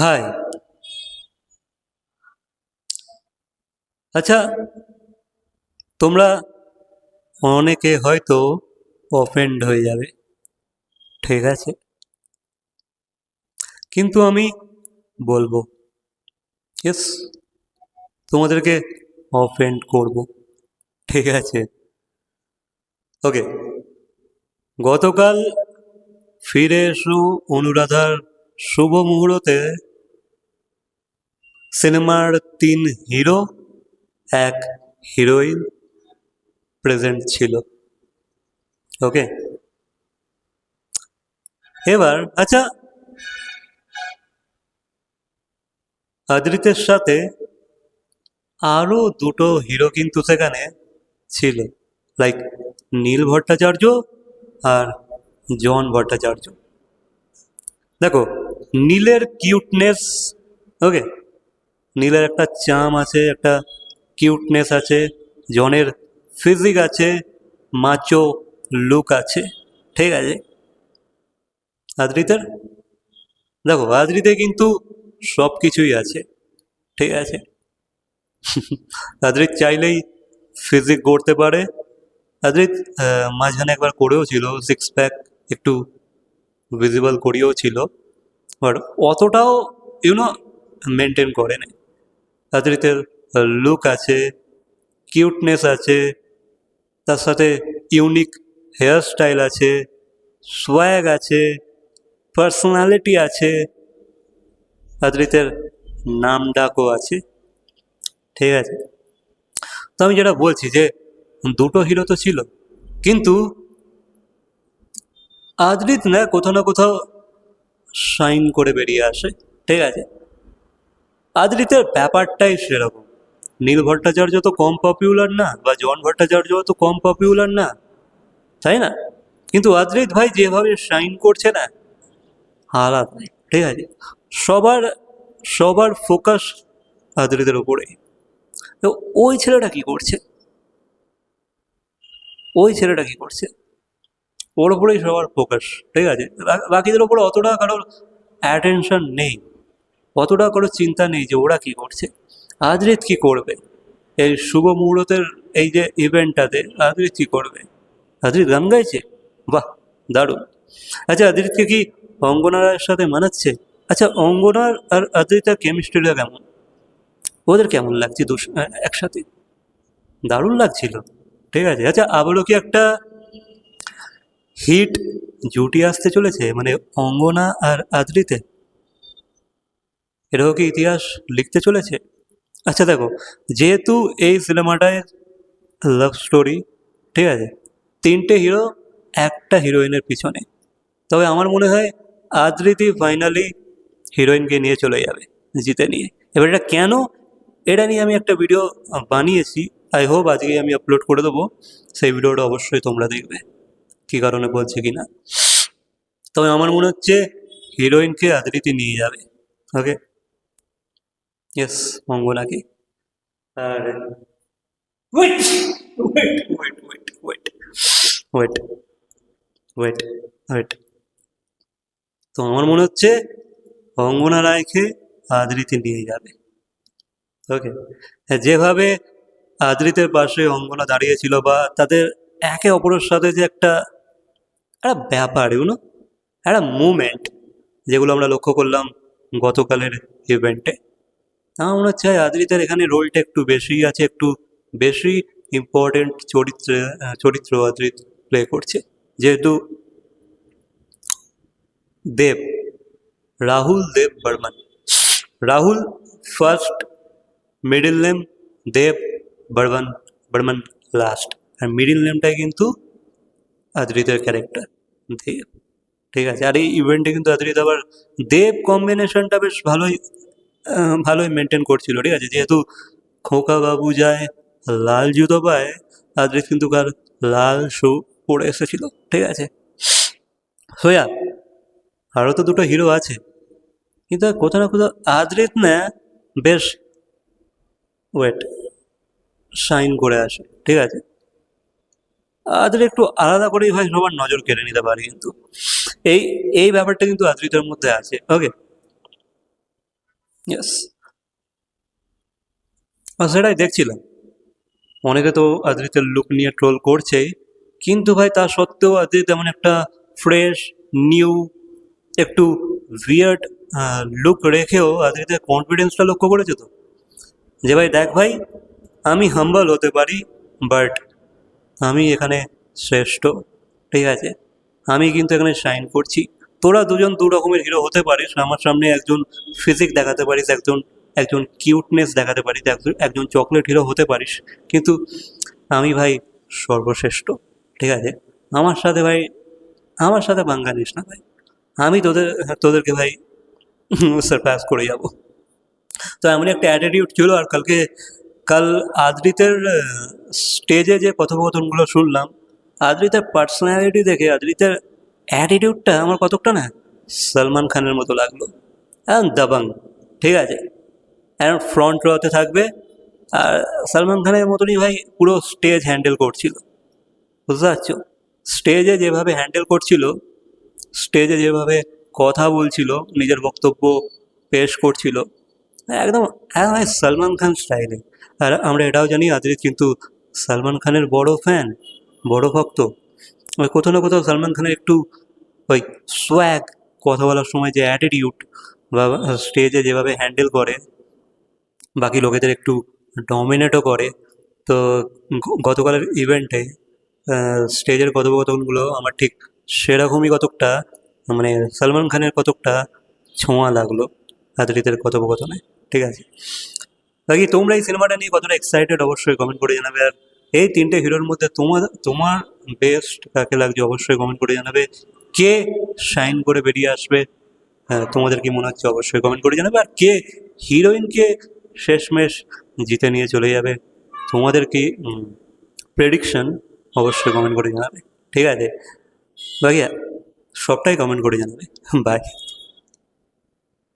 ভাই, আচ্ছা, তোমরা অনেকে হয়তো অফেন্ড হয়ে যাবে, ঠিক আছে, কিন্তু আমি বলবো, ইয়েস, তোমাদেরকে অফেন্ড করব, ঠিক আছে। ওকে, গতকাল ফিরে এসো অনুরাধার শুভ মুহূর্তে সিনেমার 3 হিরো, এক হিরোইন প্রেজেন্ট ছিল। ওকে, এবার আচ্ছা, আদ্রিতের সাথে আরো দুটো হিরো কিন্তু সেখানে ছিল, লাইক নীল ভট্টাচার্য আর জন ভট্টাচার্য। দেখো, নীলের কিউটনেস, ওকে, নীলের একটা চাম আছে, একটা কিউটনেস আছে, জনের ফিজিক আছে, মাচো লুক আছে, ঠিক আছে। আদ্রিতের, দেখো আদ্রিতে কিন্তু সব কিছুই আছে, ঠিক আছে। আদ্রিত চাইলেই ফিজিক গড়তে পারে। আদ্রিত মাঝখানে একবার করেও ছিল, 6 প্যাক একটু ভিজিবল করিয়েও ছিল, বাট অতটাও ইউনো মেনটেন করে নেই। আদ্রিতের লুক আছে, কিউটনেস আছে, তার সাথে ইউনিক হেয়ার স্টাইল আছে, সোয়াগ আছে, পার্সোনালিটি আছে, আদ্রিতের নাম ডাকও আছে, ঠিক আছে। তো আমি যেটা বলছি যে দুটো হিরো তো ছিল, কিন্তু আদ্রিত না কোথাও না কোথাও শাইন করে বেরিয়ে আসে, ঠিক আছে। আদ্রিতের ব্যাপারটাই সেরকম। নীল ভট্টাচার্য তো কম পপুলার না, বা জন ভট্টাচার্য তো কম পপুলার না, তাই না? কিন্তু আদ্রিত ভাই যেভাবে শাইন করছে না, আলাদা, ঠিক আছে। সবার সবার ফোকাস আদ্রিতের উপরে। তো ওই ছেলেটা কি করছে, ওই ছেলেটা কি করছে, ওর উপরেই সবার ফোকাস, ঠিক আছে। বাকিদের উপরে অতটা কারোর অ্যাটেনশন নেই, অতটা কারোর চিন্তা নেই যে ওরা কি করছে। আদ্রিত কি করবে এই শুভ মুহূর্তের এই যে ইভেন্টটাতে? আদ্রিত কি করবে? আদ্রিত গান গাইছে, বাহ, দারুণ। আচ্ছা, আদ্রিতকে কি অঙ্গনা রায়ের সাথে মানাচ্ছে? আচ্ছা, অঙ্গনার আর আদ্রিতার কেমিস্ট্রিটা কেমন, ওদের কেমন লাগছে একসাথে? দারুণ লাগছিল, ঠিক আছে। আচ্ছা, আবারও কি একটা হিট জুটি আসতে চলেছে, মানে অঙ্গনা আর আদ্রিতে? এটাও কি ইতিহাস লিখতে চলেছে? আচ্ছা দেখো, যেহেতু এই সিনেমাটায় লাভ স্টোরি, ঠিক আছে, 3টে হিরো একটা হিরোইনের পিছনে, তবে আমার মনে হয় আদ্রিতি ফাইনালি হিরোইনকে নিয়ে চলে যাবে, জিতে নিয়ে। এবার এটা কেন, এটা নিয়ে আমি একটা ভিডিও বানিয়েছি, আই হোপ আজকে আমি আপলোড করে দেবো। সেই ভিডিওটা অবশ্যই তোমরা দেখবে, কী কারণে বলছে কি না। তবে আমার মনে হচ্ছে হিরোইনকে আদ্রিতি নিয়ে যাবে। ওকে, ইয়েস, অঙ্গনাকে। আর wait wait wait wait wait wait wait wait, তো আমার মনে হচ্ছে অঙ্গনা রায়কে আদ্রিতি নিয়ে যাবে। ওকে, যেভাবে আদ্রিতের পাশে অঙ্গনা দাঁড়িয়েছিল, বা তাদের একে অপরের সাথে যে একটা একটা ব্যাপার, এগুলো একটা মুভমেন্ট, যেগুলো আমরা লক্ষ্য করলাম গতকালের ইভেন্টে, আমার মনে হচ্ছে আদ্রিতের এখানে রোলটা একটু বেশি আছে, একটু বেশি ইম্পর্টেন্ট চরিত্র আদ্রিত প্লে করছে। যেহেতু Dev, Rahul Dev Barman, Rahul first, middle name Dev, Barman, Barman last, আর মিডিল নেমটাই কিন্তু আদ্রিতের ক্যারেক্টার দেব, ঠিক আছে। আর এই ইভেন্টে কিন্তু আদ্রিত আবার দেব কম্বিনেশনটা বেশ ভালোই ভালোই মেনটেন করছিল, ঠিক আছে। যেহেতু খোকা বাবু যায় লাল জুতো পায়, আদ্রিত কিন্তু কার লাল শু পরে এসেছিল, ঠিক আছে। সোয়া, আরও তো দুটো হিরো আছে, কিন্তু কোথাও না কোথাও আদ্রিত না বেশ ওয়েট শাইন করে আসে, ঠিক আছে। আদ্রিত একটু আলাদা করেই ভাই সবার নজর কেড়ে নিতে পারে, কিন্তু এই এই ব্যাপারটা কিন্তু আদ্রিতের মধ্যে আছে। ওকে, ইয়েস। আর সেটাই দেখছিলাম, অনেকে তো আদ্রিতের লুক নিয়ে ট্রোল করছেই, কিন্তু ভাই তা সত্ত্বেও আদ্রিত এমন একটা ফ্রেশ, নিউ, একটু উইয়ার্ড লুক রেখেও আদ্রিতের কনফিডেন্সটা লক্ষ্য করেছে তো, যে ভাই দেখ ভাই, আমি হাম্বল হতে পারি, বাট আমি এখানে শ্রেষ্ঠ, ঠিক আছে, আমি কিন্তু এখানে শাইন করছি। তোরা দুজন দু রকমের হিরো হতে পারিস, আমার সামনে একজন ফিজিক দেখাতে পারিস, একজন একজন কিউটনেস দেখাতে পারিস, একজন একজন চকলেট হিরো হতে পারিস, কিন্তু আমি ভাই সর্বশ্রেষ্ঠ, ঠিক আছে, আমার সাথে ভাই, আমার সাথে পাঙ্গা নিস না ভাই, আমি তোদেরকে ভাই সারপাস করে যাব। তো এমনই একটা অ্যাটিটিউড ছিল। আর কাল আদ্রিতের স্টেজে যে কথোপকথনগুলো শুনলাম, আদ্রিতের পার্সোনালিটি দেখে আদ্রিতের অ্যাটিটিউডটা আমার কতকটা না সলমান খানের মতো লাগলো, এখন দাবাং, ঠিক আছে, এখন ফ্রন্ট রোতে থাকবে, আর সলমান খানের মতনই ভাই পুরো স্টেজ হ্যান্ডেল করছিল, বুঝতে পারছো, স্টেজে যেভাবে হ্যান্ডেল করছিল, স্টেজে যেভাবে কথা বলছিল, নিজের বক্তব্য পেশ করছিল, একদম একদম সলমান খান স্টাইলে। আর আমরা এটাও জানি আদিত কিন্তু সলমান খানের বড় ফ্যান, বড় ভক্ত। ওই কোথাও না কোথাও সলমান খানের একটু ওই সোয়াগ, কথা বলার সময় যে অ্যাটিটিউড, বা স্টেজে যেভাবে হ্যান্ডেল করে, বাকি লোকেদের একটু ডমিনেটও করে। তো গতকালের ইভেন্টে স্টেজের কথোপকথনগুলো আমার ঠিক সেরকমই কতকটা, মানে সলমান খানের কতকটা ছোঁয়া লাগলো আদ্রিতের কথোপকথনে, ঠিক আছে। বাকি তোমরা এই সিনেমাটা নিয়ে কতটা এক্সাইটেড অবশ্যই কমেন্ট করে জানাবে। আর এই তিনটে হিরোর মধ্যে তোমার তোমার বেস্ট কাকে লাগছে অবশ্যই কমেন্ট করে জানাবে। কে শাইন করে বেরিয়ে আসবে, হ্যাঁ, তোমাদের কি মনে হচ্ছে অবশ্যই কমেন্ট করে জানাবে। আর কে হিরোইনকে শেষমেশ জিতে নিয়ে চলে যাবে, তোমাদের কি প্রেডিকশন অবশ্যই কমেন্ট করে জানাবে, ঠিক আছে। বাকি সবটাই কমেন্ট করে জানাবে। বাই।